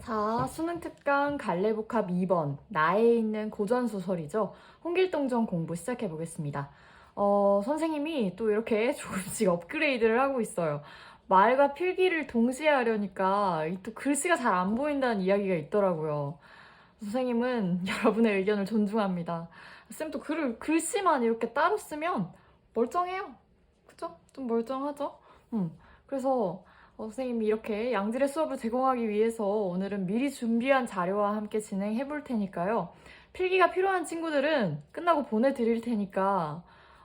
자, 수능특강 갈래복합 2번 나에 있는 고전소설이죠. 홍길동전 공부 시작해 보겠습니다. 선생님이 또 이렇게 조금씩 업그레이드를 하고 있어요. 말과 필기를 동시에 하려니까 또 글씨가 잘 안 보인다는 이야기가 있더라고요. 선생님은 여러분의 의견을 존중합니다. 쌤 또 글씨만 이렇게 따로 쓰면 멀쩡해요. 그죠? 좀 멀쩡하죠? 그래서 선생님이 이렇게 양질의 수업을 제공하기 위해서 오늘은 미리 준비한 자료와 함께 진행해 볼 테니까요. 필기가 필요한 친구들은 끝나고 보내드릴 테니까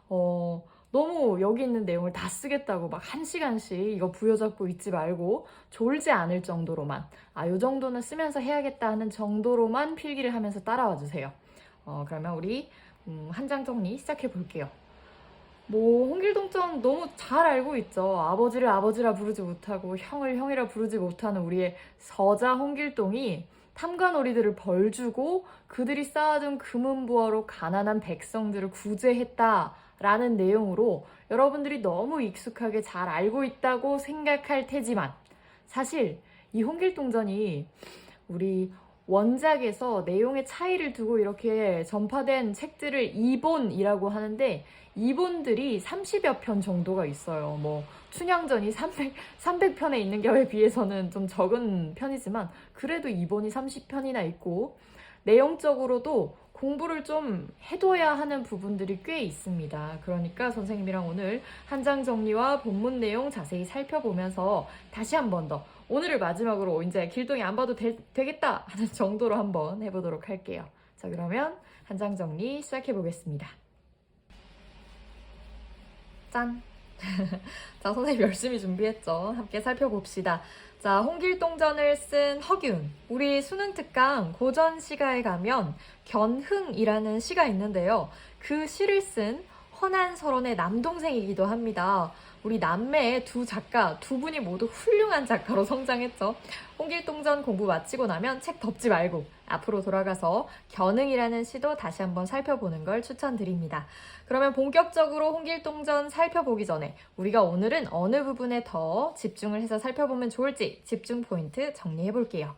너무 여기 있는 내용을 다 쓰겠다고 막 1시간씩 이거 부여잡고 있지 말고 졸지 않을 정도로만 요 정도는 쓰면서 해야겠다 하는 정도로만 필기를 하면서 따라와 주세요. 그러면 우리 한 장 정리 시작해 볼게요. 홍길동전 너무 잘 알고 있죠. 아버지를 아버지라 부르지 못하고 형을 형이라 부르지 못하는 우리의 서자 홍길동이 탐관오리들을 벌주고 그들이 쌓아둔 금은부화로 가난한 백성들을 구제했다라는 내용으로 여러분들이 너무 익숙하게 잘 알고 있다고 생각할 테지만 사실 이 홍길동전이 우리 원작에서 내용의 차이를 두고 이렇게 전파된 책들을 이본이라고 하는데 이본들이 30여 편 정도가 있어요. 춘향전이 300편에 있는 경우에 비해서는 좀 적은 편이지만 그래도 이본이 30편이나 있고 내용적으로도 공부를 좀 해둬야 하는 부분들이 꽤 있습니다. 그러니까 선생님이랑 오늘 한 장 정리와 본문 내용 자세히 살펴보면서 다시 한 번 더 오늘을 마지막으로 이제 길동이 안 봐도 되겠다 하는 정도로 한번 해보도록 할게요. 자, 그러면 한 장 정리 시작해 보겠습니다. 짠! 자, 선생님 열심히 준비했죠? 함께 살펴봅시다. 자, 홍길동전을 쓴 허균. 우리 수능특강 고전시가에 가면 견흥이라는 시가 있는데요. 그 시를 쓴 허난설원의 남동생이기도 합니다. 우리 남매의 두 작가, 두 분이 모두 훌륭한 작가로 성장했죠. 홍길동전 공부 마치고 나면 책 덮지 말고 앞으로 돌아가서 견흥이라는 시도 다시 한번 살펴보는 걸 추천드립니다. 그러면 본격적으로 홍길동전 살펴보기 전에 우리가 오늘은 어느 부분에 더 집중을 해서 살펴보면 좋을지 집중 포인트 정리해 볼게요.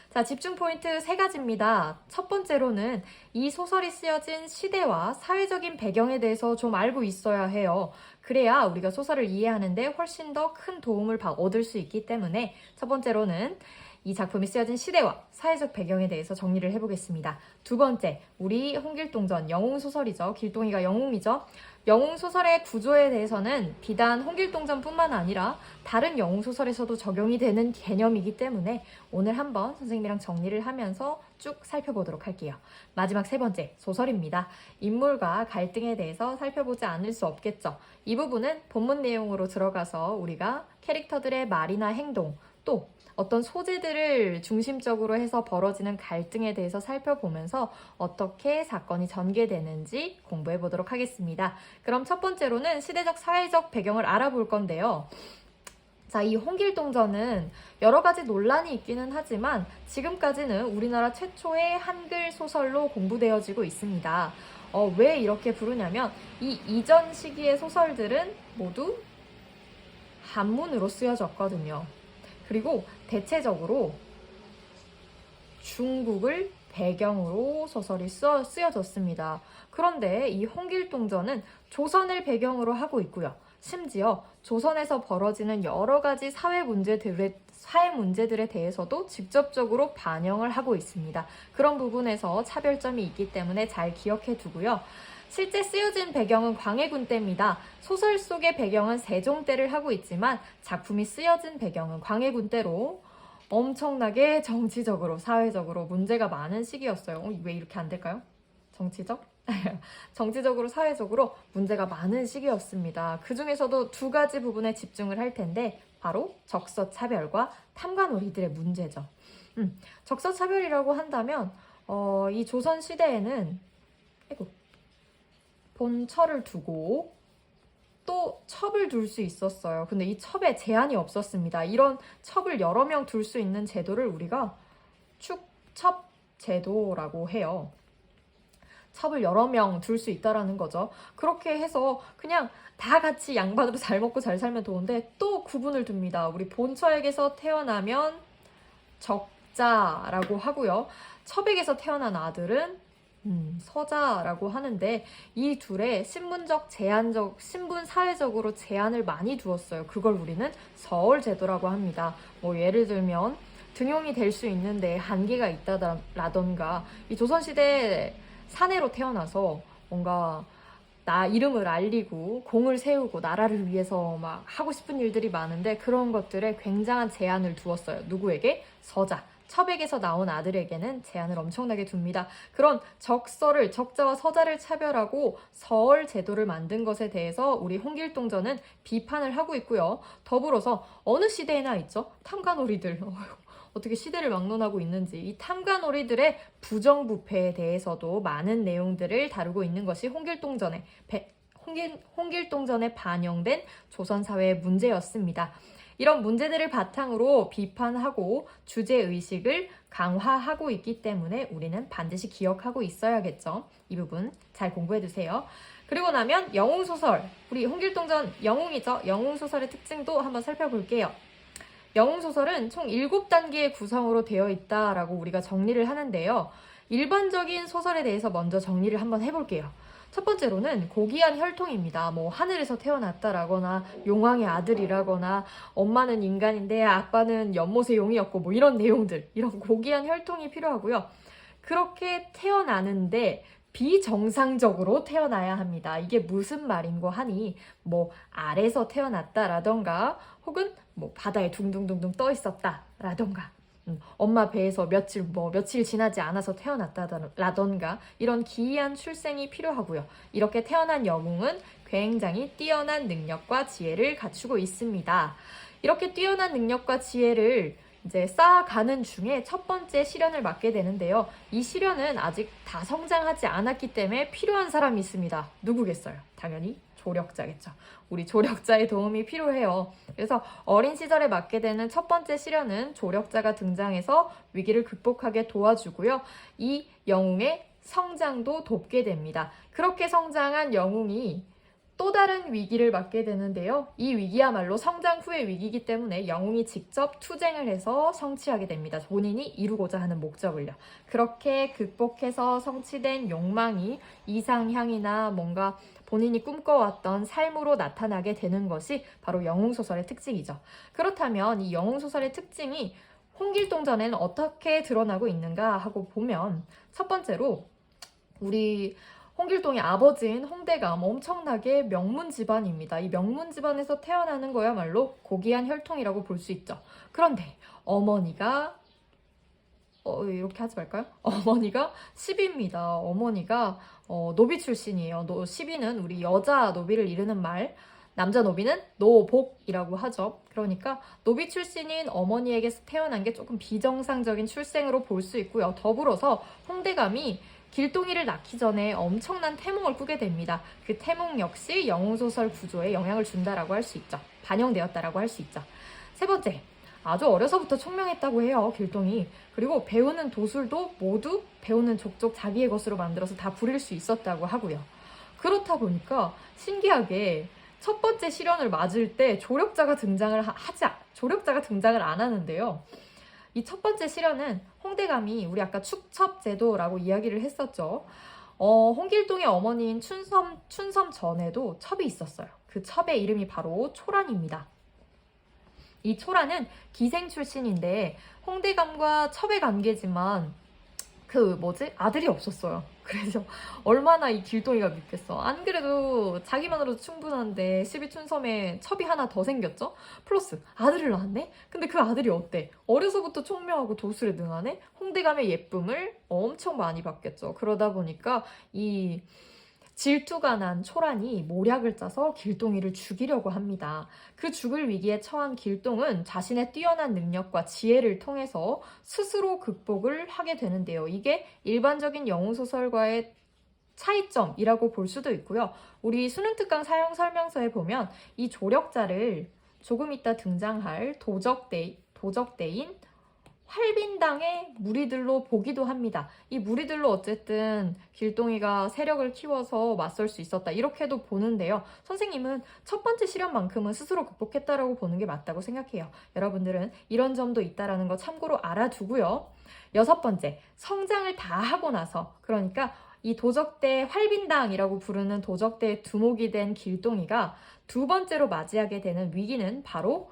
자, 집중 포인트 3가지입니다. 첫 번째로는 이 소설이 쓰여진 시대와 사회적인 배경에 대해서 좀 알고 있어야 해요. 그래야 우리가 소설을 이해하는데 훨씬 더 큰 도움을 얻을 수 있기 때문에 첫 번째로는 이 작품이 쓰여진 시대와 사회적 배경에 대해서 정리를 해보겠습니다. 두 번째, 우리 홍길동전 영웅소설이죠. 길동이가 영웅이죠. 영웅소설의 구조에 대해서는 비단 홍길동전뿐만 아니라 다른 영웅소설에서도 적용이 되는 개념이기 때문에 오늘 한번 선생님이랑 정리를 하면서 쭉 살펴보도록 할게요. 마지막 3번째, 소설입니다. 인물과 갈등에 대해서 살펴보지 않을 수 없겠죠. 이 부분은 본문 내용으로 들어가서 우리가 캐릭터들의 말이나 행동, 또 어떤 소재들을 중심적으로 해서 벌어지는 갈등에 대해서 살펴보면서 어떻게 사건이 전개되는지 공부해 보도록 하겠습니다. 그럼 첫 번째로는 시대적 사회적 배경을 알아볼 건데요. 자, 이 홍길동전은 여러 가지 논란이 있기는 하지만 지금까지는 우리나라 최초의 한글 소설로 공부되어지고 있습니다. 왜 이렇게 부르냐면 이 이전 시기의 소설들은 모두 한문으로 쓰여졌거든요. 그리고 대체적으로 중국을 배경으로 소설이 쓰여졌습니다. 그런데 이 홍길동전은 조선을 배경으로 하고 있고요. 심지어 조선에서 벌어지는 여러 가지 사회 문제들에 대해서도 직접적으로 반영을 하고 있습니다. 그런 부분에서 차별점이 있기 때문에 잘 기억해 두고요. 실제 쓰여진 배경은 광해군 때입니다. 소설 속의 배경은 세종 때를 하고 있지만 작품이 쓰여진 배경은 광해군 때로 엄청나게 정치적으로, 사회적으로 문제가 많은 시기였어요. 왜 이렇게 안 될까요? 정치적? 정치적으로, 사회적으로 문제가 많은 시기였습니다. 그 중에서도 2가지 부분에 집중을 할 텐데 바로 적서차별과 탐관오리들의 문제죠. 적서차별이라고 한다면 이 조선시대에는 본처를 두고 또 첩을 둘 수 있었어요. 근데 이 첩에 제한이 없었습니다. 이런 첩을 여러 명 둘 수 있는 제도를 우리가 축첩 제도라고 해요. 첩을 여러 명 둘 수 있다라는 거죠. 그렇게 해서 그냥 다 같이 양반으로 잘 먹고 잘 살면 좋은데 또 구분을 둡니다. 우리 본처에게서 태어나면 적자라고 하고요. 첩에게서 태어난 아들은 서자라고 하는데 이 둘의 신분 사회적으로 제한을 많이 두었어요. 그걸 우리는 서얼제도라고 합니다. 뭐 예를 들면 등용이 될 수 있는데 한계가 있다라던가 이 조선시대 사내로 태어나서 뭔가 나 이름을 알리고 공을 세우고 나라를 위해서 막 하고 싶은 일들이 많은데 그런 것들에 굉장한 제한을 두었어요. 누구에게? 서자. 첩에게서 나온 아들에게는 제한을 엄청나게 둡니다. 그런 적자와 서자를 차별하고 서얼 제도를 만든 것에 대해서 우리 홍길동전은 비판을 하고 있고요. 더불어서 어느 시대에나 있죠. 탐관오리들. 어떻게 시대를 막론하고 있는지 이 탐관오리들의 부정부패에 대해서도 많은 내용들을 다루고 있는 것이 홍길동전에 반영된 조선사회의 문제였습니다. 이런 문제들을 바탕으로 비판하고 주제의식을 강화하고 있기 때문에 우리는 반드시 기억하고 있어야겠죠. 이 부분 잘 공부해두세요. 그리고 나면 영웅소설, 우리 홍길동전 영웅이죠. 영웅소설의 특징도 한번 살펴볼게요. 영웅소설은 총 7단계의 구성으로 되어 있다라고 우리가 정리를 하는데요. 일반적인 소설에 대해서 먼저 정리를 한번 해볼게요. 첫 번째로는 고귀한 혈통입니다. 뭐 하늘에서 태어났다라거나 용왕의 아들이라거나 엄마는 인간인데 아빠는 연못의 용이었고 뭐 이런 내용들, 이런 고귀한 혈통이 필요하고요. 그렇게 태어나는데 비정상적으로 태어나야 합니다. 이게 무슨 말인고 하니 뭐 알에서 태어났다라던가 혹은 뭐 바다에 둥둥둥둥 떠 있었다라던가 엄마 배에서 며칠 지나지 않아서 태어났다라던가 이런 기이한 출생이 필요하고요. 이렇게 태어난 영웅은 굉장히 뛰어난 능력과 지혜를 갖추고 있습니다. 이렇게 뛰어난 능력과 지혜를 이제 쌓아가는 중에 첫 번째 시련을 맞게 되는데요. 이 시련은 아직 다 성장하지 않았기 때문에 필요한 사람이 있습니다. 누구겠어요? 당연히 조력자겠죠. 우리 조력자의 도움이 필요해요. 그래서 어린 시절에 맞게 되는 첫 번째 시련은 조력자가 등장해서 위기를 극복하게 도와주고요. 이 영웅의 성장도 돕게 됩니다. 그렇게 성장한 영웅이 또 다른 위기를 맞게 되는데요. 이 위기야말로 성장 후의 위기이기 때문에 영웅이 직접 투쟁을 해서 성취하게 됩니다. 본인이 이루고자 하는 목적을요. 그렇게 극복해서 성취된 욕망이 이상향이나 뭔가 본인이 꿈꿔왔던 삶으로 나타나게 되는 것이 바로 영웅소설의 특징이죠. 그렇다면 이 영웅소설의 특징이 홍길동전에는 어떻게 드러나고 있는가 하고 보면 첫 번째로 우리 홍길동의 아버지인 홍대감 엄청나게 명문 집안입니다. 이 명문 집안에서 태어나는 거야말로 고귀한 혈통이라고 볼 수 있죠. 그런데 어머니가 이렇게 하지 말까요? 어머니가 시비입니다. 어머니가 노비 출신이에요. 시비는 우리 여자 노비를 이르는 말, 남자 노비는 노복이라고 하죠. 그러니까 노비 출신인 어머니에게서 태어난 게 조금 비정상적인 출생으로 볼 수 있고요. 더불어서 홍대감이 길동이를 낳기 전에 엄청난 태몽을 꾸게 됩니다. 그 태몽 역시 영웅소설 구조에 영향을 준다라고 할 수 있죠. 반영되었다라고 할 수 있죠. 세 번째, 아주 어려서부터 총명했다고 해요, 길동이. 그리고 배우는 도술도 모두 배우는 족족 자기의 것으로 만들어서 다 부릴 수 있었다고 하고요. 그렇다 보니까 신기하게 첫 번째 시련을 맞을 때 조력자가 등장을 안 하는데요. 이 첫 번째 시련은 홍대감이 우리 아까 축첩제도라고 이야기를 했었죠. 홍길동의 어머니인 춘섬 전에도 첩이 있었어요. 그 첩의 이름이 바로 초란입니다. 이 초란은 기생 출신인데 홍대감과 첩의 관계지만 아들이 없었어요. 그래서 얼마나 이 길동이가 믿겠어. 안 그래도 자기만으로도 충분한데 12춘섬에 첩이 하나 더 생겼죠? 플러스 아들을 낳았네? 근데 그 아들이 어때? 어려서부터 총명하고 도술에 능하네? 홍대감의 예쁨을 엄청 많이 받겠죠. 그러다 보니까 이 질투가 난 초란이 모략을 짜서 길동이를 죽이려고 합니다. 그 죽을 위기에 처한 길동은 자신의 뛰어난 능력과 지혜를 통해서 스스로 극복을 하게 되는데요. 이게 일반적인 영웅소설과의 차이점이라고 볼 수도 있고요. 우리 수능특강 사용 설명서에 보면 이 조력자를 조금 이따 등장할 도적대인 활빈당의 무리들로 보기도 합니다. 이 무리들로 어쨌든 길동이가 세력을 키워서 맞설 수 있었다 이렇게도 보는데요. 선생님은 첫 번째 시련만큼은 스스로 극복했다라고 보는 게 맞다고 생각해요. 여러분들은 이런 점도 있다라는 거 참고로 알아두고요. 여섯 번째, 성장을 다 하고 나서, 그러니까 이 도적대 활빈당이라고 부르는 도적대의 두목이 된 길동이가 두 번째로 맞이하게 되는 위기는 바로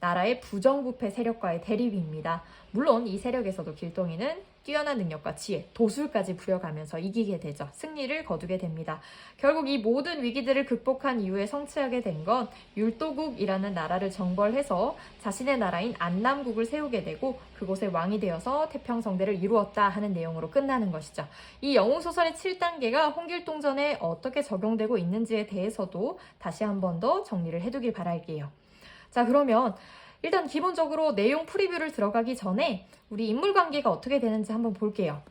나라의 부정부패 세력과의 대립입니다. 물론 이 세력에서도 길동이는 뛰어난 능력과 지혜, 도술까지 부여가면서 이기게 되죠. 승리를 거두게 됩니다. 결국 이 모든 위기들을 극복한 이후에 성취하게 된 건 율도국이라는 나라를 정벌해서 자신의 나라인 안남국을 세우게 되고 그곳의 왕이 되어서 태평성대를 이루었다 하는 내용으로 끝나는 것이죠. 이 영웅소설의 7단계가 홍길동전에 어떻게 적용되고 있는지에 대해서도 다시 한 번 더 정리를 해두길 바랄게요. 자, 그러면 일단 기본적으로 내용 프리뷰를 들어가기 전에 우리 인물 관계가 어떻게 되는지 한번 볼게요.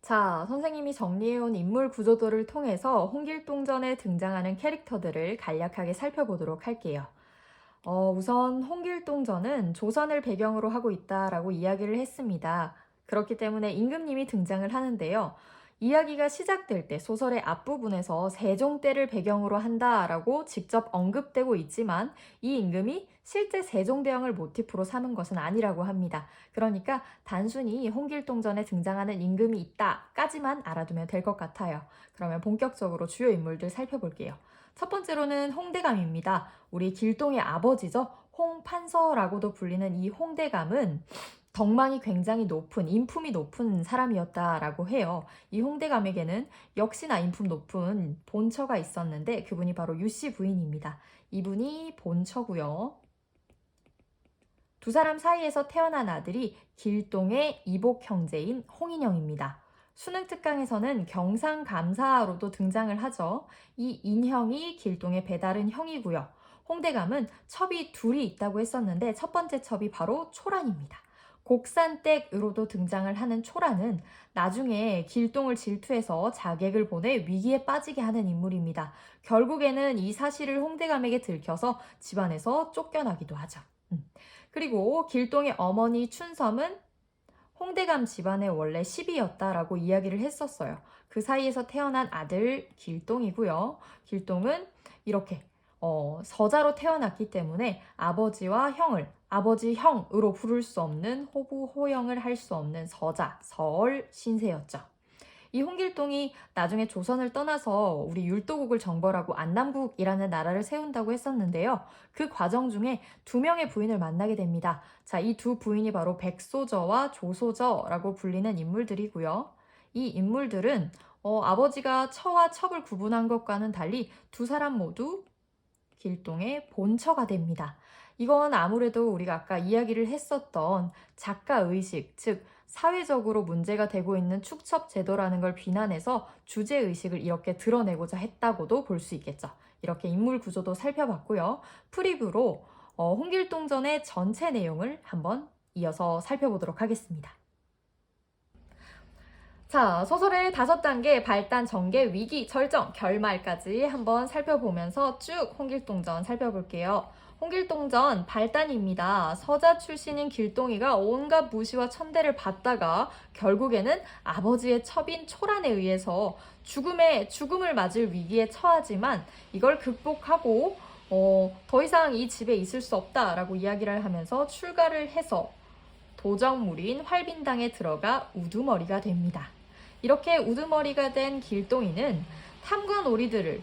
자, 선생님이 정리해온 인물 구조도를 통해서 홍길동전에 등장하는 캐릭터들을 간략하게 살펴보도록 할게요. 우선 홍길동전은 조선을 배경으로 하고 있다라고 이야기를 했습니다. 그렇기 때문에 임금님이 등장을 하는데요. 이야기가 시작될 때 소설의 앞부분에서 세종 때를 배경으로 한다라고 직접 언급되고 있지만 이 임금이 실제 세종대왕을 모티프로 삼은 것은 아니라고 합니다. 그러니까 단순히 홍길동전에 등장하는 임금이 있다까지만 알아두면 될 것 같아요. 그러면 본격적으로 주요 인물들 살펴볼게요. 첫 번째로는 홍대감입니다. 우리 길동의 아버지죠. 홍판서라고도 불리는 이 홍대감은 덕망이 굉장히 높은, 인품이 높은 사람이었다라고 해요. 이 홍대감에게는 역시나 인품 높은 본처가 있었는데 그분이 바로 유씨 부인입니다. 이분이 본처고요. 두 사람 사이에서 태어난 아들이 길동의 이복 형제인 홍인형입니다. 수능특강에서는 경상감사로도 등장을 하죠. 이 인형이 길동의 배다른 형이고요. 홍대감은 첩이 둘이 있다고 했었는데 첫 번째 첩이 바로 초란입니다. 곡산댁으로도 등장을 하는 초란은 나중에 길동을 질투해서 자객을 보내 위기에 빠지게 하는 인물입니다. 결국에는 이 사실을 홍대감에게 들켜서 집안에서 쫓겨나기도 하죠. 그리고 길동의 어머니 춘섬은 홍대감 집안의 원래 시비였다라고 이야기를 했었어요. 그 사이에서 태어난 아들 길동이고요. 길동은 이렇게 서자로 태어났기 때문에 아버지와 형을 아버지 형으로 부를 수 없는 호부 호영을 할 수 없는 서자, 서얼 신세였죠. 이 홍길동이 나중에 조선을 떠나서 우리 율도국을 정벌하고 안남국이라는 나라를 세운다고 했었는데요. 그 과정 중에 두 명의 부인을 만나게 됩니다. 자, 이 두 부인이 바로 백소저와 조소저라고 불리는 인물들이고요. 이 인물들은 아버지가 처와 첩을 구분한 것과는 달리 두 사람 모두 길동의 본처가 됩니다. 이건 아무래도 우리가 아까 이야기를 했었던 작가의식, 즉 사회적으로 문제가 되고 있는 축첩제도라는 걸 비난해서 주제의식을 이렇게 드러내고자 했다고도 볼 수 있겠죠. 이렇게 인물 구조도 살펴봤고요. 프리뷰로 홍길동전의 전체 내용을 한번 이어서 살펴보도록 하겠습니다. 자, 소설의 5단계 발단, 전개, 위기, 절정, 결말까지 한번 살펴보면서 쭉 홍길동전 살펴볼게요. 홍길동전 발단입니다. 서자 출신인 길동이가 온갖 무시와 천대를 받다가 결국에는 아버지의 첩인 초란에 의해서 죽음을 맞을 위기에 처하지만 이걸 극복하고 더 이상 이 집에 있을 수 없다라고 이야기를 하면서 출가를 해서 도적무리인 활빈당에 들어가 우두머리가 됩니다. 이렇게 우두머리가 된 길동이는 탐관오리들을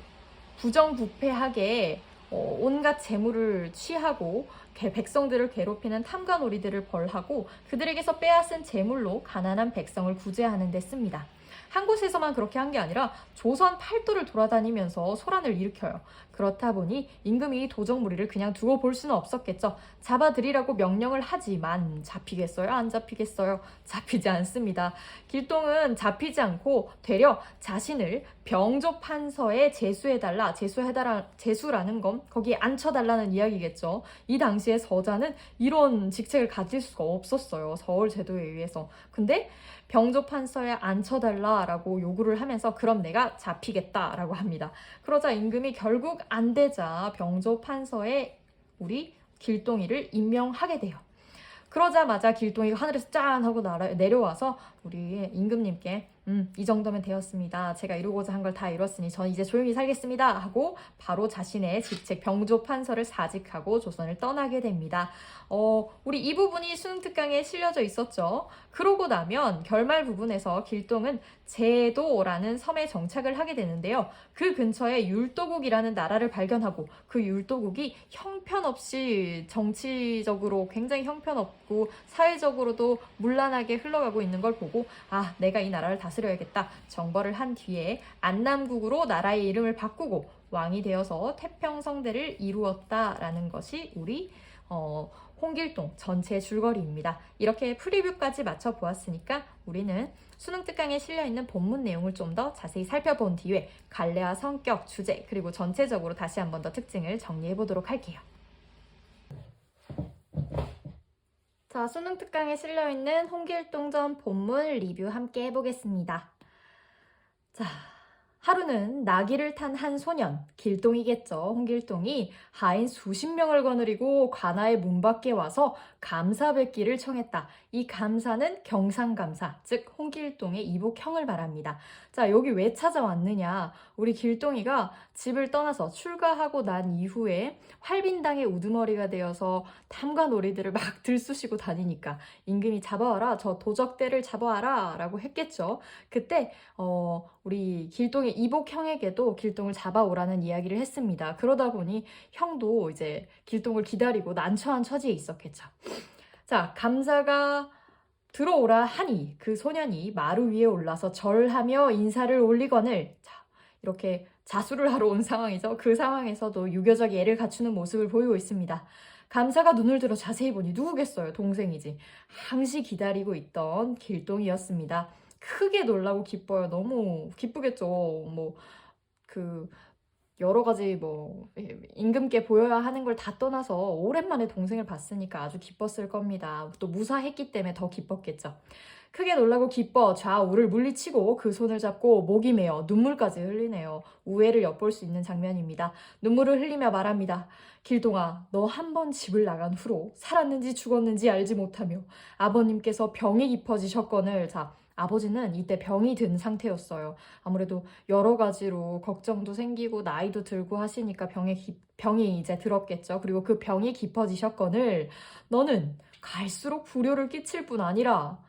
부정부패하게 온갖 재물을 취하고 백성들을 괴롭히는 탐관오리들을 벌하고 그들에게서 빼앗은 재물로 가난한 백성을 구제하는 데 씁니다. 한 곳에서만 그렇게 한 게 아니라 조선 팔도를 돌아다니면서 소란을 일으켜요. 그렇다 보니 임금이 도적무리를 그냥 두고 볼 수는 없었겠죠. 잡아들이라고 명령을 하지만 잡히겠어요? 안 잡히겠어요? 잡히지 않습니다. 길동은 잡히지 않고 되려 자신을 병조판서에 제수라는 건 거기에 앉혀달라는 이야기겠죠. 이 당시에 서자는 이런 직책을 가질 수가 없었어요. 서울 제도에 의해서. 근데 병조판서에 앉혀달라라고 요구를 하면서 그럼 내가 잡히겠다라고 합니다. 그러자 임금이 결국 안 되자 병조판서에 우리 길동이를 임명하게 돼요. 그러자마자 길동이가 하늘에서 짠 하고 내려와서 우리 임금님께 이 정도면 되었습니다. 제가 이루고자 한 걸 다 이뤘으니 전 이제 조용히 살겠습니다. 하고 바로 자신의 직책 병조 판서를 사직하고 조선을 떠나게 됩니다. 우리 이 부분이 수능특강에 실려져 있었죠. 그러고 나면 결말 부분에서 길동은 제도라는 섬에 정착을 하게 되는데요. 그 근처에 율도국이라는 나라를 발견하고 그 율도국이 형편없이 정치적으로 굉장히 형편없고 사회적으로도 문란하게 흘러가고 있는 걸 보고 내가 이 나라를 다스려야겠다. 정벌을 한 뒤에 안남국으로 나라의 이름을 바꾸고 왕이 되어서 태평성대를 이루었다라는 것이 우리 홍길동 전체 줄거리입니다. 이렇게 프리뷰까지 맞춰보았으니까 우리는 수능특강에 실려있는 본문 내용을 좀 더 자세히 살펴본 뒤에 갈래와 성격, 주제, 그리고 전체적으로 다시 한 번 더 특징을 정리해보도록 할게요. 자, 수능특강에 실려있는 홍길동전 본문 리뷰 함께 해보겠습니다. 자, 하루는 나귀를 탄 한 소년, 길동이겠죠. 홍길동이 하인 수십 명을 거느리고 관아의 문 밖에 와서 감사뵙기를 청했다. 이 감사는 경상감사, 즉 홍길동의 이복형을 말합니다. 자, 여기 왜 찾아왔느냐? 우리 길동이가 집을 떠나서 출가하고 난 이후에 활빈당의 우두머리가 되어서 탐과 놀이들을 막 들쑤시고 다니니까 임금이 잡아와라, 저 도적대를 잡아와라 라고 했겠죠. 그때 우리 길동의 이복형에게도 길동을 잡아오라는 이야기를 했습니다. 그러다 보니 형도 이제 길동을 기다리고 난처한 처지에 있었겠죠. 자, 감사가 들어오라 하니 그 소년이 마루 위에 올라서 절하며 인사를 올리거늘, 자, 이렇게 자수를 하러 온 상황이죠. 그 상황에서도 유교적 예를 갖추는 모습을 보이고 있습니다. 감사가 눈을 들어 자세히 보니 누구겠어요? 동생이지. 항시 기다리고 있던 길동이었습니다. 크게 놀라고 기뻐요. 너무 기쁘겠죠. 여러 가지 임금께 보여야 하는 걸 다 떠나서 오랜만에 동생을 봤으니까 아주 기뻤을 겁니다. 또 무사했기 때문에 더 기뻤겠죠. 크게 놀라고 기뻐 좌우를 물리치고 그 손을 잡고 목이 메어 눈물까지 흘리네요. 우애를 엿볼 수 있는 장면입니다. 눈물을 흘리며 말합니다. 길동아, 너 한 번 집을 나간 후로 살았는지 죽었는지 알지 못하며 아버님께서 병이 깊어지셨거늘. 자, 아버지는 이때 병이 든 상태였어요. 아무래도 여러 가지로 걱정도 생기고 나이도 들고 하시니까 병이 이제 들었겠죠. 그리고 그 병이 깊어지셨거늘 너는 갈수록 불효를 끼칠 뿐 아니라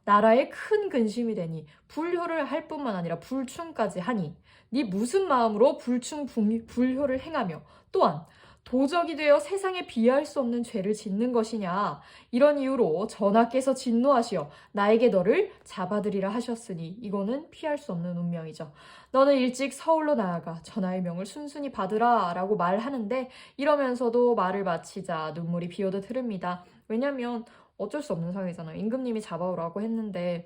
나라에 큰 근심이 되니 불효를 할 뿐만 아니라 불충까지 하니 네 무슨 마음으로 불효를 행하며 또한 도적이 되어 세상에 비할 수 없는 죄를 짓는 것이냐. 이런 이유로 전하께서 진노하시어 나에게 너를 잡아들이라 하셨으니 이거는 피할 수 없는 운명이죠. 너는 일찍 서울로 나아가 전하의 명을 순순히 받으라 라고 말하는데 이러면서도 말을 마치자 눈물이 비오듯 흐릅니다. 왜냐면 어쩔 수 없는 상황이잖아요. 임금님이 잡아오라고 했는데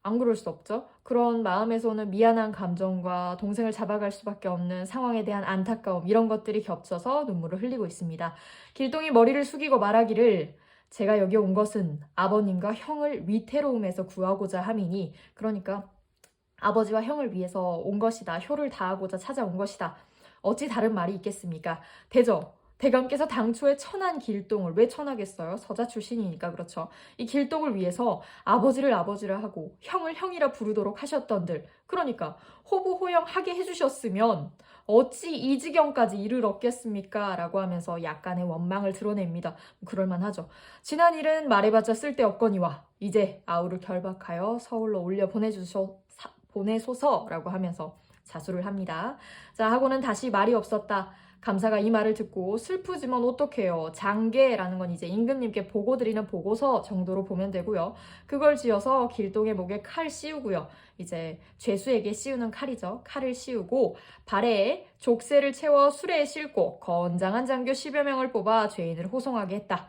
안 그럴 수 없죠. 그런 마음에서는 미안한 감정과 동생을 잡아갈 수밖에 없는 상황에 대한 안타까움, 이런 것들이 겹쳐서 눈물을 흘리고 있습니다. 길동이 머리를 숙이고 말하기를 제가 여기 온 것은 아버님과 형을 위태로움에서 구하고자 함이니, 그러니까 아버지와 형을 위해서 온 것이다. 효를 다하고자 찾아온 것이다. 어찌 다른 말이 있겠습니까? 대감께서 당초에 천한 길동을, 왜 천하겠어요? 서자 출신이니까 그렇죠. 이 길동을 위해서 아버지를 아버지라 하고 형을 형이라 부르도록 하셨던들, 그러니까 호부호영하게 해주셨으면 어찌 이 지경까지 이르렀겠습니까? 라고 하면서 약간의 원망을 드러냅니다. 그럴만하죠. 지난 일은 말해봤자 쓸데없거니와 이제 아우를 결박하여 서울로 올려 보내소서라고 하면서 자수를 합니다. 자, 하고는 다시 말이 없었다. 감사가 이 말을 듣고 슬프지만 어떡해요. 장계라는 건 이제 임금님께 보고드리는 보고서 정도로 보면 되고요. 그걸 지어서 길동의 목에 칼 씌우고요. 이제 죄수에게 씌우는 칼이죠. 칼을 씌우고 발에 족쇄를 채워 수레에 싣고 건장한 장교 10여 명을 뽑아 죄인을 호송하게 했다.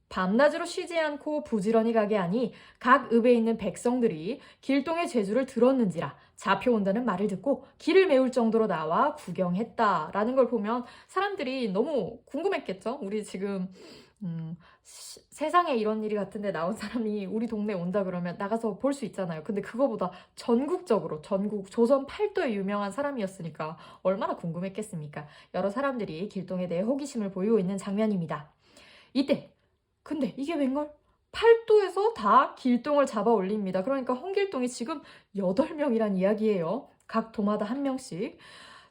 밤낮으로 쉬지 않고 부지런히 가게 하니 각 읍에 있는 백성들이 길동의 죄주를 들었는지라 잡혀온다는 말을 듣고 길을 메울 정도로 나와 구경했다라는 걸 보면 사람들이 너무 궁금했겠죠. 우리 지금 세상에 이런 일이 같은데 나온 사람이 우리 동네에 온다 그러면 나가서 볼 수 있잖아요. 근데 그거보다 전국적으로 조선 팔도에 유명한 사람이었으니까 얼마나 궁금했겠습니까. 여러 사람들이 길동에 대해 호기심을 보이고 있는 장면입니다. 이때 근데 이게 웬걸? 팔도에서 다 길동을 잡아 올립니다. 그러니까 홍길동이 지금 8명이란 이야기예요. 각 도마다 한 명씩.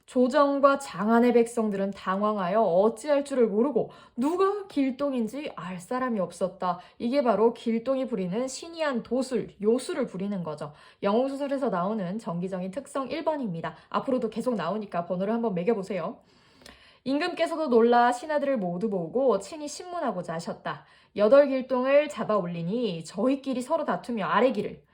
조정과 장안의 백성들은 당황하여 어찌할 줄을 모르고 누가 길동인지 알 사람이 없었다. 이게 바로 길동이 부리는 신이한 도술, 요술을 부리는 거죠. 영웅소설에서 나오는 정기적인 특성 1번입니다. 앞으로도 계속 나오니까 번호를 한번 매겨보세요. 임금께서도 놀라 신하들을 모두 보고 친히 신문하고자 하셨다. 8길동을 잡아 올리니 저희끼리 서로 다투며 아뢰기를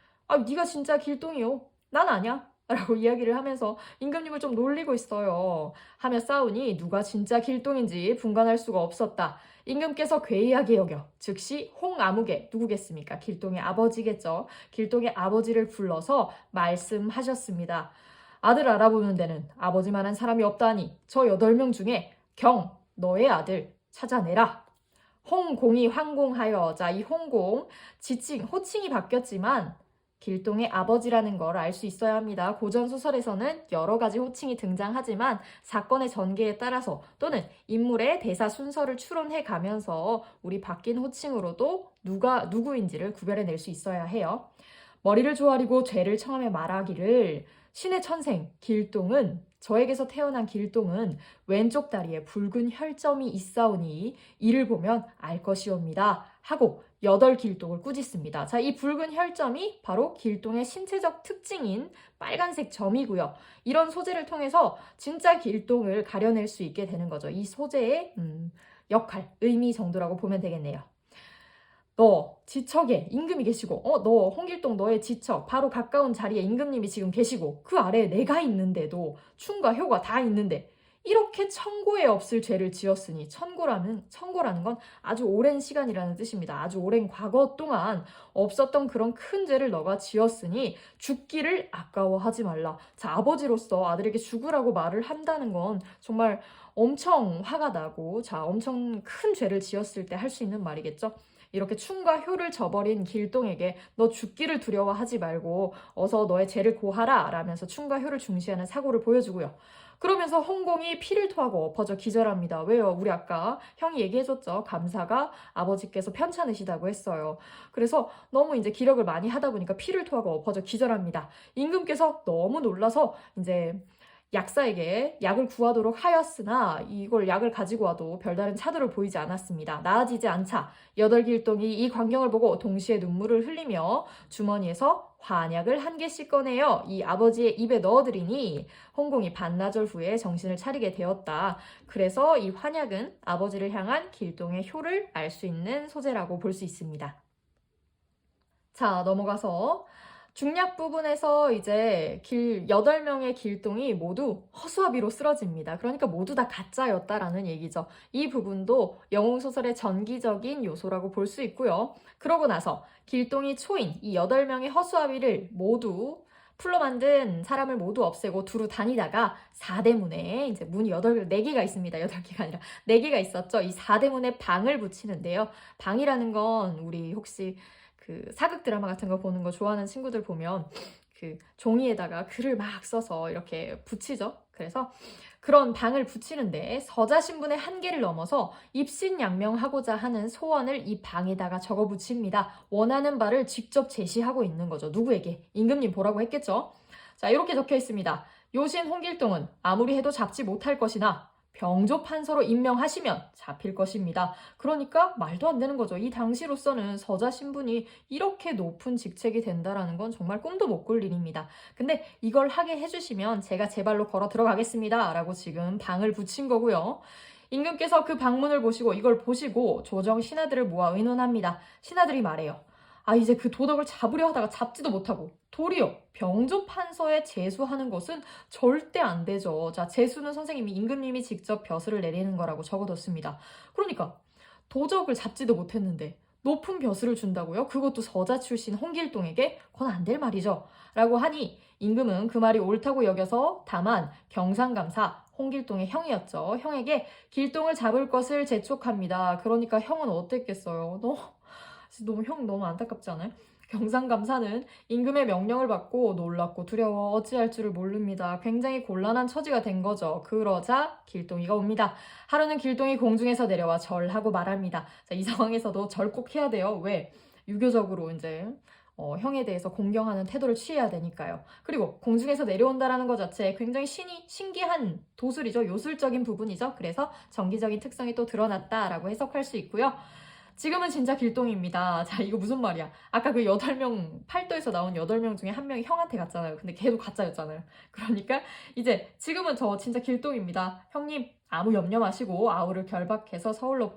네가 진짜 길동이요. 난 아냐. 라고 이야기를 하면서 임금님을 좀 놀리고 있어요. 하며 싸우니 누가 진짜 길동인지 분간할 수가 없었다. 임금께서 괴이하게 여겨 즉시 홍아무개, 누구겠습니까? 길동의 아버지겠죠. 길동의 아버지를 불러서 말씀하셨습니다. 아들 알아보는 데는 아버지만한 사람이 없다니 저 8명 중에 너의 아들 찾아내라. 홍공이 황공하여, 자, 이 홍공, 호칭이 바뀌었지만 길동의 아버지라는 걸 알 수 있어야 합니다. 고전 소설에서는 여러 가지 호칭이 등장하지만 사건의 전개에 따라서 또는 인물의 대사 순서를 추론해 가면서 우리 바뀐 호칭으로도 누가 누구인지를 구별해낼 수 있어야 해요. 머리를 조아리고 죄를 청하며 말하기를 신의 천생 길동은, 저에게서 태어난 길동은 왼쪽 다리에 붉은 혈점이 있사오니 이를 보면 알 것이옵니다. 하고 8길동을 꾸짖습니다. 자, 이 붉은 혈점이 바로 길동의 신체적 특징인 빨간색 점이고요. 이런 소재를 통해서 진짜 길동을 가려낼 수 있게 되는 거죠. 이 소재의 역할, 의미 정도라고 보면 되겠네요. 너 지척에 임금이 계시고 너 홍길동 너의 지척 바로 가까운 자리에 임금님이 지금 계시고 그 아래에 내가 있는데도 충과 효가 다 있는데 이렇게 천고에 없을 죄를 지었으니, 천고라는 건 아주 오랜 시간이라는 뜻입니다. 아주 오랜 과거 동안 없었던 그런 큰 죄를 너가 지었으니 죽기를 아까워하지 말라. 자, 아버지로서 아들에게 죽으라고 말을 한다는 건 정말 엄청 화가 나고, 자, 엄청 큰 죄를 지었을 때 할 수 있는 말이겠죠. 이렇게 충과 효를 저버린 길동에게 너 죽기를 두려워하지 말고 어서 너의 죄를 고하라 라면서 충과 효를 중시하는 사고를 보여주고요. 그러면서 홍공이 피를 토하고 엎어져 기절합니다. 왜요? 우리 아까 형이 얘기해줬죠. 감사가 아버지께서 편찮으시다고 했어요. 그래서 너무 이제 기력을 많이 하다 보니까 피를 토하고 엎어져 기절합니다. 임금께서 너무 놀라서 이제 약사에게 약을 구하도록 하였으나 이걸 약을 가지고 와도 별다른 차도를 보이지 않았습니다. 나아지지 않자 8길동이 이 광경을 보고 동시에 눈물을 흘리며 주머니에서 환약을 1개씩 꺼내어 이 아버지의 입에 넣어드리니 홍공이 반나절 후에 정신을 차리게 되었다. 그래서 이 환약은 아버지를 향한 길동의 효를 알 수 있는 소재라고 볼 수 있습니다. 자, 넘어가서 중략 부분에서 이제 8명의 길동이 모두 허수아비로 쓰러집니다. 그러니까 모두 다 가짜였다라는 얘기죠. 이 부분도 영웅소설의 전기적인 요소라고 볼 수 있고요. 그러고 나서 길동이 초인 이 8명의 허수아비를 모두 풀로 만든 사람을 모두 없애고 두루 다니다가 4대문에 이제 문이 4개가 있습니다. 8개가 아니라 4개가 있었죠. 이 4대문에 방을 붙이는데요. 방이라는 건 우리 혹시 그 사극 드라마 같은 거 보는 거 좋아하는 친구들 보면 그 종이에다가 글을 막 써서 이렇게 붙이죠. 그래서 그런 방을 붙이는데 서자신분의 한계를 넘어서 입신양명하고자 하는 소원을 이 방에다가 적어 붙입니다. 원하는 바를 직접 제시하고 있는 거죠. 누구에게? 임금님 보라고 했겠죠. 자, 이렇게 적혀 있습니다. 요신 홍길동은 아무리 해도 잡지 못할 것이나 병조판서로 임명하시면 잡힐 것입니다. 그러니까 말도 안 되는 거죠. 이 당시로서는 서자 신분이 이렇게 높은 직책이 된다라는 건 정말 꿈도 못 꿀 일입니다. 근데 이걸 하게 해주시면 제가 제 발로 걸어 들어가겠습니다. 라고 지금 방을 붙인 거고요. 임금께서 그 방문을 보시고 이걸 보시고 조정 신하들을 모아 의논합니다. 신하들이 말해요. 이제 그 도덕을 잡으려 하다가 잡지도 못하고 도리어 병조판서에 제수하는 것은 절대 안 되죠. 자, 제수는 선생님이 임금님이 직접 벼슬을 내리는 거라고 적어뒀습니다. 그러니까 도적을 잡지도 못했는데 높은 벼슬을 준다고요? 그것도 서자 출신 홍길동에게? 그건 안 될 말이죠. 라고 하니 임금은 그 말이 옳다고 여겨서 다만 경상감사 홍길동의 형이었죠. 형에게 길동을 잡을 것을 재촉합니다. 그러니까 형은 어땠겠어요? 너무 안타깝지 않아요? 경상감사는 임금의 명령을 받고 놀랍고 두려워 어찌할 줄을 모릅니다. 굉장히 곤란한 처지가 된 거죠. 그러자 길동이가 옵니다. 하루는 길동이 공중에서 내려와 절하고 말합니다. 자, 이 상황에서도 절 꼭 해야 돼요. 왜? 유교적으로 이제 형에 대해서 공경하는 태도를 취해야 되니까요. 그리고 공중에서 내려온다라는 것 자체에 굉장히 신기한 도술이죠. 요술적인 부분이죠. 그래서 정기적인 특성이 또 드러났다라고 해석할 수 있고요. 지금은 진짜 길동입니다. 자, 이거 무슨 말이야? 아까 그 8명, 팔도에서 나온 8명 중에 한 명이 형한테 갔잖아요. 근데 걔도 가짜였잖아요. 그러니까 이제 지금은 저 진짜 길동입니다. 형님, 아무 염려 마시고 아우를 결박해서 서울로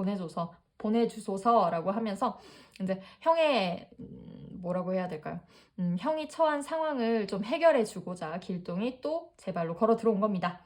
보내주소서라고 하면서 이제 형의 뭐라고 해야 될까요? 형이 처한 상황을 좀 해결해 주고자 길동이 또 제 발로 걸어 들어온 겁니다.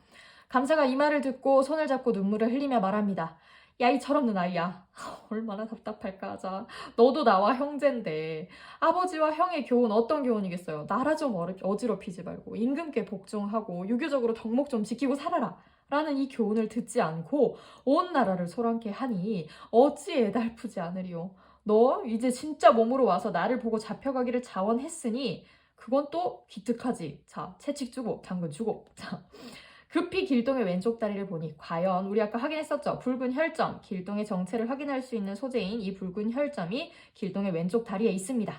감사가 이 말을 듣고 손을 잡고 눈물을 흘리며 말합니다. 야, 이 철없는 아이야. 얼마나 답답할까. 자, 너도 나와 형제인데 아버지와 형의 교훈 어떤 교훈이겠어요? 나라 좀 어지럽히지 말고 임금께 복종하고 유교적으로 덕목 좀 지키고 살아라. 라는 이 교훈을 듣지 않고 온 나라를 소란케 하니 어찌 애달프지 않으리요. 너 이제 진짜 몸으로 와서 나를 보고 잡혀가기를 자원했으니 그건 또 기특하지. 자, 채찍 주고 당근 주고. 자, 급히 길동의 왼쪽 다리를 보니 과연 우리 아까 확인했었죠. 붉은 혈점, 길동의 정체를 확인할 수 있는 소재인 이 붉은 혈점이 길동의 왼쪽 다리에 있습니다.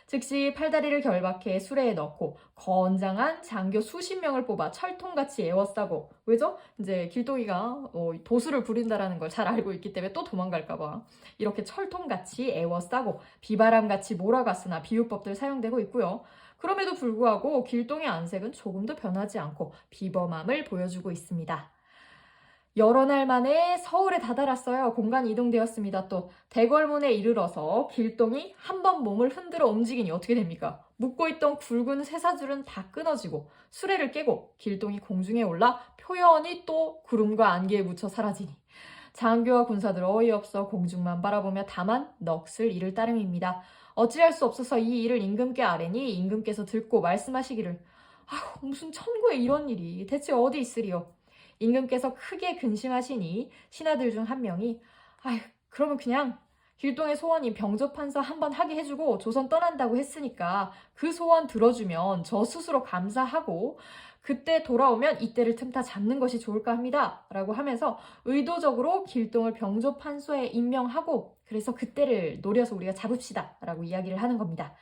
즉시 팔다리를 결박해 수레에 넣고 건장한 장교 수십 명을 뽑아 철통같이 에워싸고, 왜죠? 이제 길동이가 도수를 부린다라는 걸 잘 알고 있기 때문에 또 도망갈까봐 이렇게 철통같이 에워싸고 비바람같이 몰아갔으나 비유법들 사용되고 있고요. 그럼에도 불구하고 길동의 안색은 조금도 변하지 않고 비범함을 보여주고 있습니다. 여러 날 만에 서울에 다다랐어요. 공간 이동되었습니다. 또 대궐문에 이르러서 길동이 한 번 몸을 흔들어 움직이니 어떻게 됩니까? 묶고 있던 굵은 쇠사줄은 다 끊어지고 수레를 깨고 길동이 공중에 올라 표연히 또 구름과 안개에 묻혀 사라지니 장교와 군사들 어이없어 공중만 바라보며 다만 넋을 잃을 따름입니다. 어찌할 수 없어서 이 일을 임금께 아뢰니 임금께서 듣고 말씀하시기를 아휴, 무슨 천구에 이런 일이 대체 어디 있으리요? 임금께서 크게 근심하시니 신하들 중 한 명이 아휴, 그러면 그냥 길동의 소원이 병조판서 한번 하게 해주고 조선 떠난다고 했으니까 그 소원 들어주면 저 스스로 감사하고 그때 돌아오면 이때를 틈타 잡는 것이 좋을까 합니다. 라고 하면서 의도적으로 길동을 병조판서에 임명하고 그래서 그때를 노려서 우리가 잡읍시다. 라고 이야기를 하는 겁니다.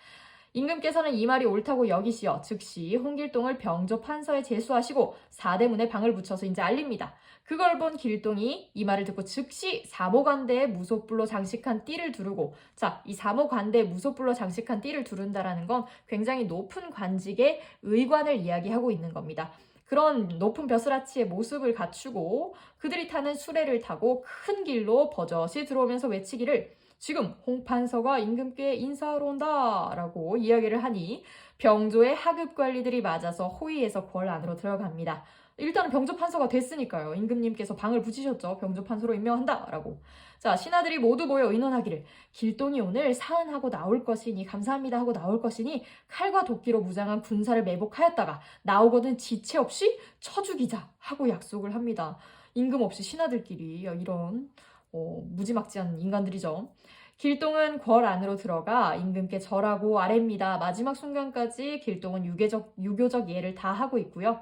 임금께서는 이 말이 옳다고 여기시어 즉시 홍길동을 병조판서에 제수하시고 사대문에 방을 붙여서 이제 알립니다. 그걸 본 길동이 이 말을 듣고 즉시 사모관대에 무소불로 장식한 띠를 두르고, 자, 이 사모관대에 무소불로 장식한 띠를 두른다라는 건 굉장히 높은 관직의 의관을 이야기하고 있는 겁니다. 그런 높은 벼슬아치의 모습을 갖추고 그들이 타는 수레를 타고 큰 길로 버젓이 들어오면서 외치기를 지금 홍판서가 임금께 인사하러 온다 라고 이야기를 하니 병조의 하급 관리들이 맞아서 호위해서 궐 안으로 들어갑니다. 일단은 병조판서가 됐으니까요. 임금님께서 방을 붙이셨죠. 병조판서로 임명한다 라고. 자, 신하들이 모두 모여 의논하기를 길동이 오늘 사은하고 나올 것이니 감사합니다 하고 나올 것이니 칼과 도끼로 무장한 군사를 매복하였다가 나오거든 지체 없이 쳐 죽이자 하고 약속을 합니다. 임금 없이 신하들끼리 이런 무지막지한 인간들이죠. 길동은 궐 안으로 들어가 임금께 절하고 아뢰입니다. 마지막 순간까지 길동은 유교적 예를 다 하고 있고요.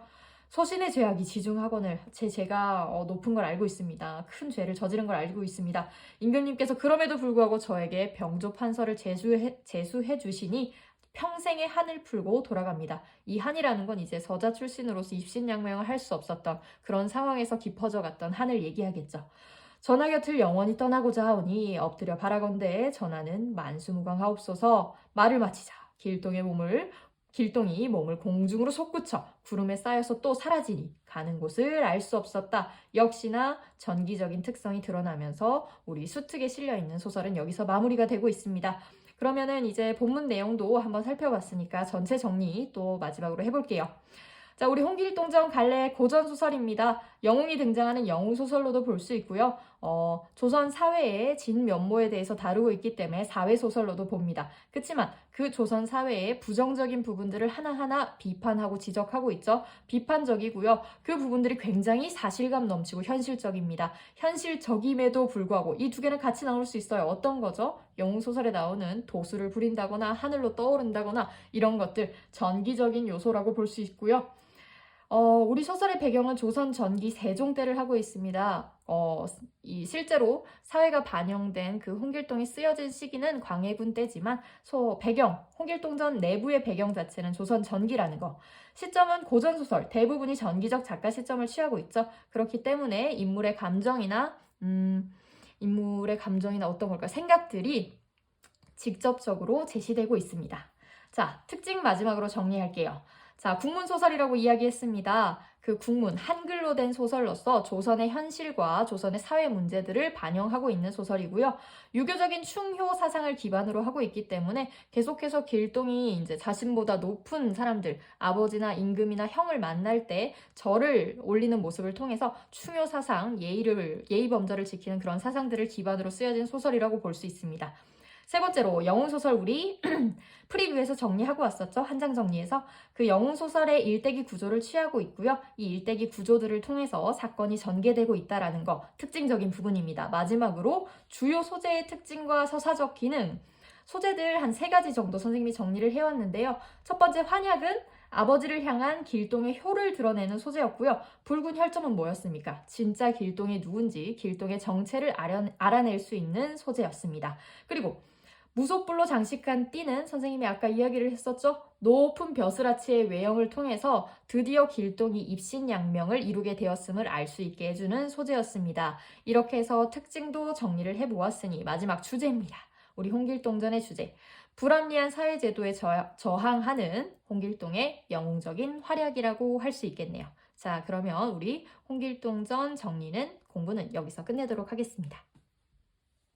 소신의 죄악이 지중하거늘 제가 높은 걸 알고 있습니다. 큰 죄를 저지른 걸 알고 있습니다. 임금님께서 그럼에도 불구하고 저에게 병조판서를 제수해 주시니 평생의 한을 풀고 돌아갑니다. 이 한이라는 건 이제 서자 출신으로서 입신양명을 할 수 없었던 그런 상황에서 깊어져 갔던 한을 얘기하겠죠. 전하 곁을 영원히 떠나고자 하오니 엎드려 바라건대 전하는 만수무강하옵소서. 말을 마치자 길동이 몸을 공중으로 솟구쳐 구름에 쌓여서 또 사라지니 가는 곳을 알 수 없었다. 역시나 전기적인 특성이 드러나면서 우리 수특에 실려있는 소설은 여기서 마무리가 되고 있습니다. 그러면은 이제 본문 내용도 한번 살펴봤으니까 전체 정리 또 마지막으로 해볼게요. 자, 우리 홍길동전 갈래 고전소설입니다. 영웅이 등장하는 영웅소설로도 볼 수 있고요. 조선 사회의 진면모에 대해서 다루고 있기 때문에 사회소설로도 봅니다. 그렇지만 그 조선 사회의 부정적인 부분들을 하나하나 비판하고 지적하고 있죠. 비판적이고요. 그 부분들이 굉장히 사실감 넘치고 현실적입니다. 현실적임에도 불구하고 이 두 개는 같이 나올 수 있어요. 어떤 거죠? 영웅소설에 나오는 도수를 부린다거나 하늘로 떠오른다거나 이런 것들 전기적인 요소라고 볼 수 있고요. 우리 소설의 배경은 조선 전기 세종 때를 하고 있습니다. 실제로 사회가 반영된 그 홍길동이 쓰여진 시기는 광해군 때지만 홍길동전 내부의 배경 자체는 조선 전기라는 거. 시점은 고전소설, 대부분이 전기적 작가 시점을 취하고 있죠. 그렇기 때문에 인물의 감정이나 어떤 걸까? 생각들이 직접적으로 제시되고 있습니다. 자, 특징 마지막으로 정리할게요. 자, 국문소설이라고 이야기했습니다. 그 국문, 한글로 된 소설로서 조선의 현실과 조선의 사회 문제들을 반영하고 있는 소설이고요. 유교적인 충효 사상을 기반으로 하고 있기 때문에 계속해서 길동이 이제 자신보다 높은 사람들, 아버지나 임금이나 형을 만날 때 절을 올리는 모습을 통해서 충효 사상, 예의 범절을 지키는 그런 사상들을 기반으로 쓰여진 소설이라고 볼 수 있습니다. 세 번째로 영웅소설 우리 프리뷰에서 정리하고 왔었죠. 한 장 정리해서 그 영웅소설의 일대기 구조를 취하고 있고요. 이 일대기 구조들을 통해서 사건이 전개되고 있다는 거 특징적인 부분입니다. 마지막으로 주요 소재의 특징과 서사적 기능 소재들 한 3가지 정도 선생님이 정리를 해왔는데요. 첫 번째 환약은 아버지를 향한 길동의 효를 드러내는 소재였고요. 붉은 혈점은 뭐였습니까? 진짜 길동이 누군지 길동의 정체를 알아낼 수 있는 소재였습니다. 그리고 무속불로 장식한 띠는 선생님이 아까 이야기를 했었죠. 높은 벼슬아치의 외형을 통해서 드디어 길동이 입신양명을 이루게 되었음을 알 수 있게 해주는 소재였습니다. 이렇게 해서 특징도 정리를 해보았으니 마지막 주제입니다. 우리 홍길동전의 주제. 불합리한 사회제도에 저항하는 홍길동의 영웅적인 활약이라고 할 수 있겠네요. 자, 그러면 우리 홍길동전 정리는 공부는 여기서 끝내도록 하겠습니다.